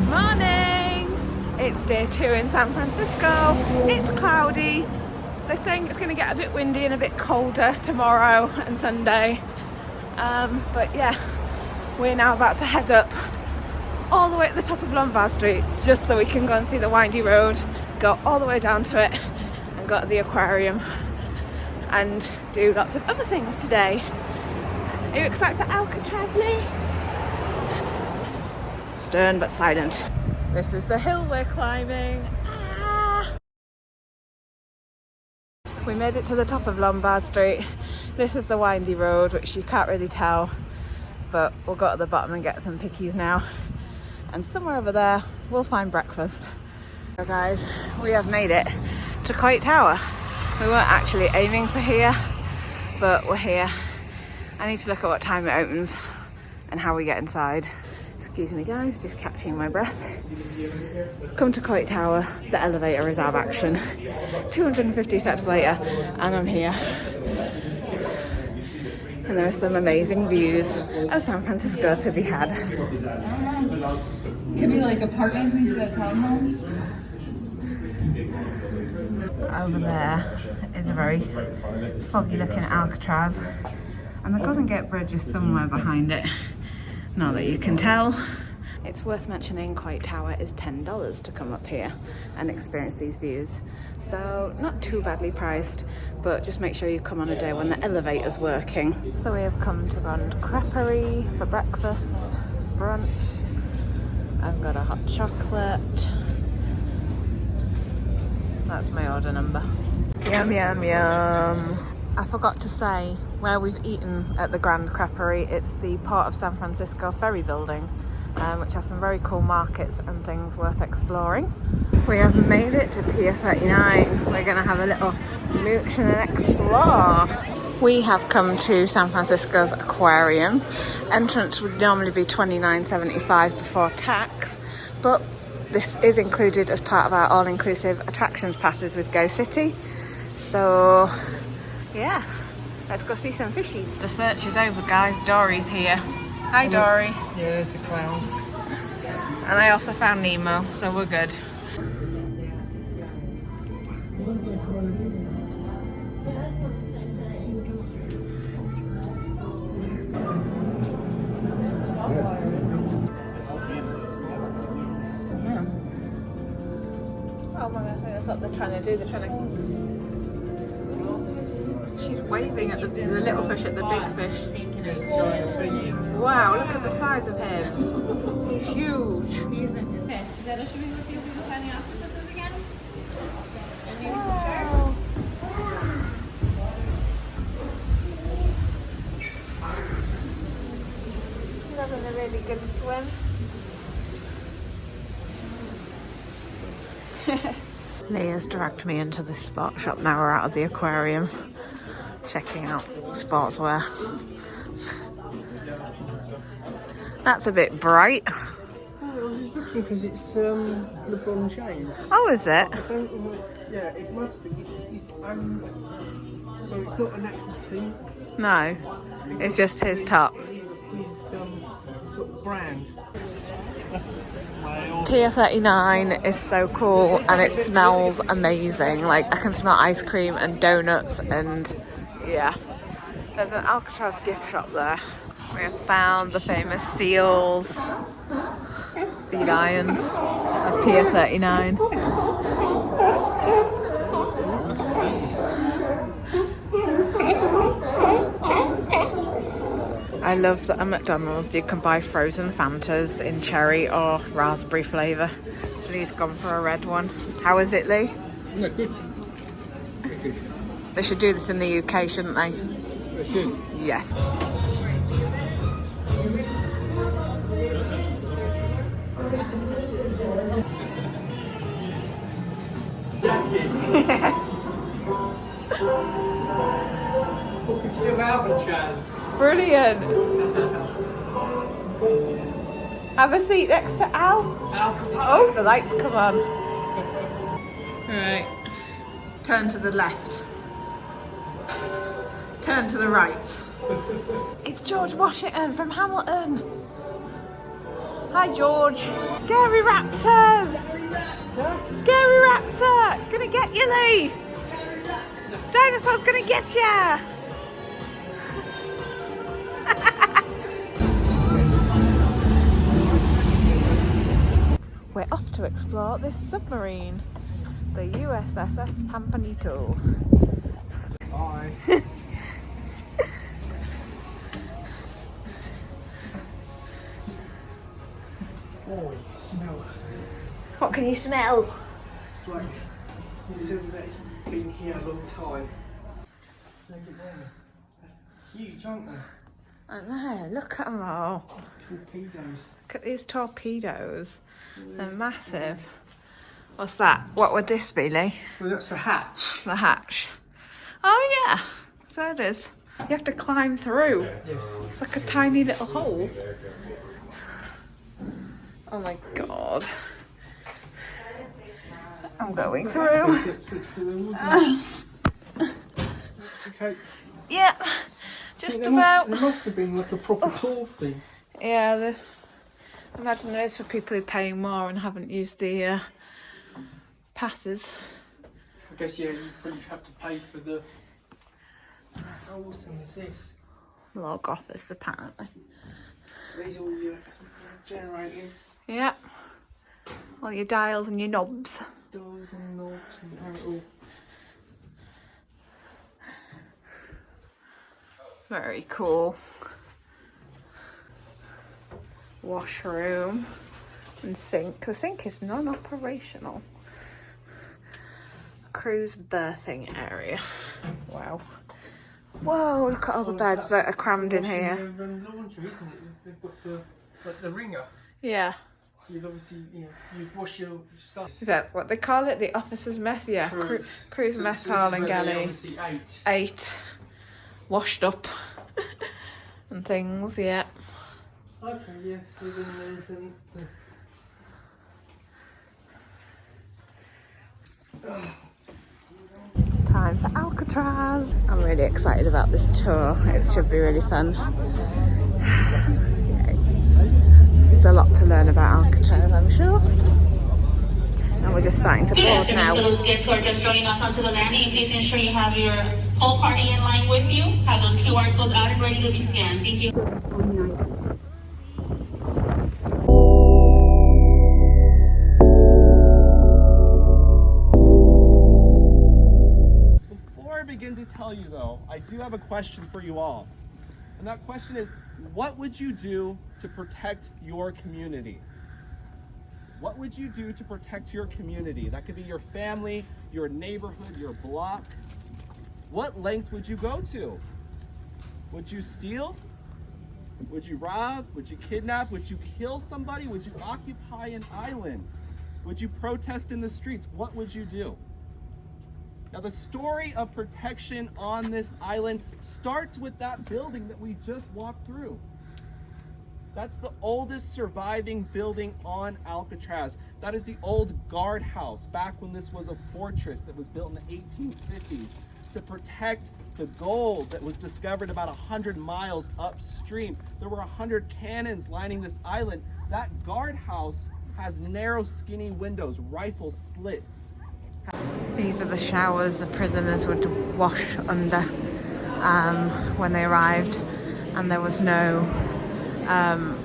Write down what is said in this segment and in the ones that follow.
Morning! It's day 2 in San Francisco. It's cloudy. They're saying it's going to get a bit windy and a bit colder tomorrow and Sunday. But yeah, we're now about to head up all the way at the top of Lombard Street just so we can go and see the windy road, go all the way down to it and go to the aquarium and do lots of other things today. Are you excited for Alcatraz, Lee? Stern but silent. This is the hill we're climbing. We made it to the top of Lombard Street. This is the windy road, which you can't really tell, but we'll go to the bottom and get some pickies now. And somewhere over there, we'll find breakfast. So guys, we have made it to Coit Tower. We weren't actually aiming for here, but we're here. I need to look at what time it opens and how we get inside. Excuse me guys, just catching my breath. Come to Coit Tower, the elevator is out of action. 250 steps later and I'm here. And there are some amazing views of San Francisco to be had. Could be like apartments instead of townhomes. Over there is a very foggy looking Alcatraz. And the Golden Gate Bridge is somewhere behind it. Not that you can tell. It's worth mentioning Coit Tower is $10 to come up here and experience these views. So not too badly priced, but just make sure you come on a day when the elevator's working. So we have come to Grand Creperie for breakfast, brunch. I've got a hot chocolate. That's my order number. Yum, yum, yum. I forgot to say where we've eaten at the Grand Creperie. It's the Port of San Francisco ferry building, which has some very cool markets and things worth exploring. We have made it to Pier 39. We're going to have a little mooch and explore. We have come to San Francisco's aquarium. Entrance would normally be $29.75 before tax, but this is included as part of our all-inclusive attractions passes with Go City. So yeah, let's go see some fishies. The search is over, guys. Dory's here. Hi, Dory. Yeah, there's the clowns. And I also found Nemo, so we're good. Yeah. Oh my god, I think that's what they're trying to do. They're trying to... She's waving at the little fish at the big fish. Wow, look at the size of him. He's huge. He isn't just. Okay, Zeta, should we go see if we can find the octopuses again? And maybe some sharks? He's having a really good swim. Leah's dragged me into this sport shop. Now we're out of the aquarium, checking out sportswear. That's a bit bright. Oh, I was just looking because it's LeBron James. Oh, is it? I don't know. Yeah, it must be. So it's not an actual team. No, it's just his top. His sort of brand. Pier 39 is so cool and it smells amazing. Like, I can smell ice cream and donuts and yeah. There's an Alcatraz gift shop there. We have found the famous seals, sea lions of Pier 39. I love that at McDonald's you can buy frozen Fantas in cherry or raspberry flavour. Lee's gone for a red one. How is it, Lee? Yeah, good. Good. They should do this in the UK, shouldn't they? They should. Yes. Welcome to Alcatraz. Brilliant. Have a seat next to Al. Oh, the lights come on. Right. Turn to the left. Turn to the right. It's George Washington from Hamilton. Hi, George. Scary raptors! Scary raptor! Gonna get you, Lee! Dinosaur's gonna get ya! We're off to explore this submarine, the USS Pampanito. Hi. Oh, you smell. What can you smell? It's like it's been here a long time. Look at them. They're huge, aren't they? I know, look at them all. Torpedoes. Look at these torpedoes. They're massive. What's that? What would this be, Lee? Well, that's a hatch. The hatch. Oh yeah, so it is. You have to climb through. Yes. It's like a tiny little hole. Oh my god. I'm going through. Okay. Yeah, just There about. must have been like a proper tour thing. Yeah, I imagine there is for people who are paying more and haven't used the passes. I guess, yeah, you probably have to pay for the... How awesome is this? Log office, apparently. These are all your generators. Yeah. All your dials and your knobs. Doors and knobs and how it all... Very cool. Washroom and sink. The sink is non-operational. Cruise berthing area. Wow. Whoa, look at all the beds that are crammed in here. Laundry, isn't it? They've got the ringer. Yeah. So you'd obviously, you wash your stuff. Is that what they call it? The officer's mess? Yeah. Cruise So mess this hall is and where they galley. obviously ate. Ate. Washed up. And things, yeah. Okay, yes, so then there's Time for Alcatraz. I'm really excited about this tour. It should be really fun. There's a lot to learn about Alcatraz, I'm sure. And we're just starting to board now. For those guests who are just joining us onto the landing, please ensure you have your whole party in line with you. Have those QR codes out and ready to be scanned. Thank you. Before I begin to tell you though, I do have a question for you all. And that question is, what would you do to protect your community? What would you do to protect your community? That could be your family, your neighborhood, your block. What lengths would you go to? Would you steal? Would you rob? Would you kidnap? Would you kill somebody? Would you occupy an island? Would you protest in the streets? What would you do? Now the story of protection on this island starts with that building that we just walked through. That's the oldest surviving building on Alcatraz. That is the old guardhouse, back when this was a fortress that was built in the 1850s to protect the gold that was discovered about 100 miles upstream. There were 100 cannons lining this island. That guardhouse has narrow, skinny windows, rifle slits. These are the showers the prisoners would wash under when they arrived, and there was no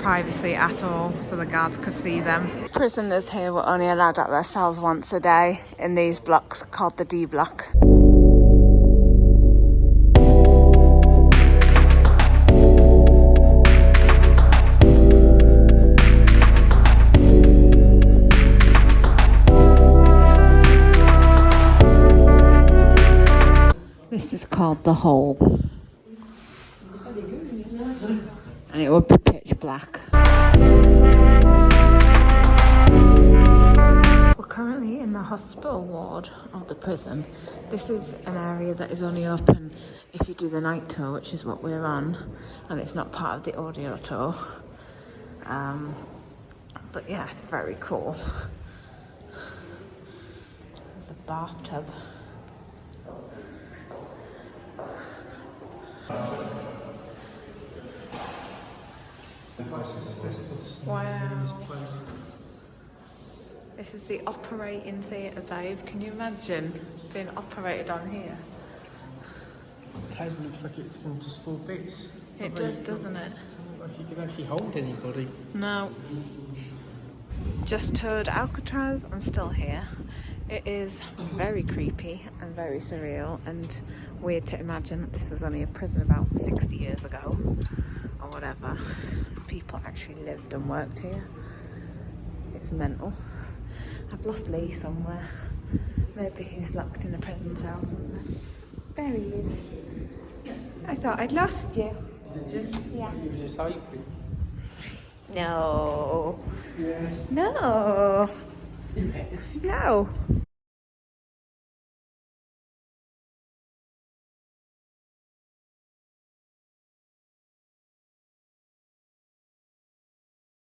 privacy at all, so the guards could see them. Prisoners here were only allowed at their cells once a day in these blocks called the D block. This is called the hole. And it would be pitch black. We're currently in the hospital ward of the prison. This is an area that is only open if you do the night tour, which is what we're on, and it's not part of the audio tour. But yeah, it's very cool. There's a bathtub. There's asbestos Wow. in this place. This is the operating theatre, babe. Can you imagine being operated on here? The table looks like it's from just 4 bits. It does, doesn't it? Doesn't look like you can actually hold anybody. No. Just toured Alcatraz. I'm still here. It is very creepy and very surreal and weird to imagine that this was only a prison about 60 years ago or whatever. People actually lived and worked here. It's mental. I've lost Lee somewhere. Maybe he's locked in a prison cell somewhere. There he is. I thought I'd lost you. Did you? Yeah. You were just hoping. No. Yes. No. Yes. No.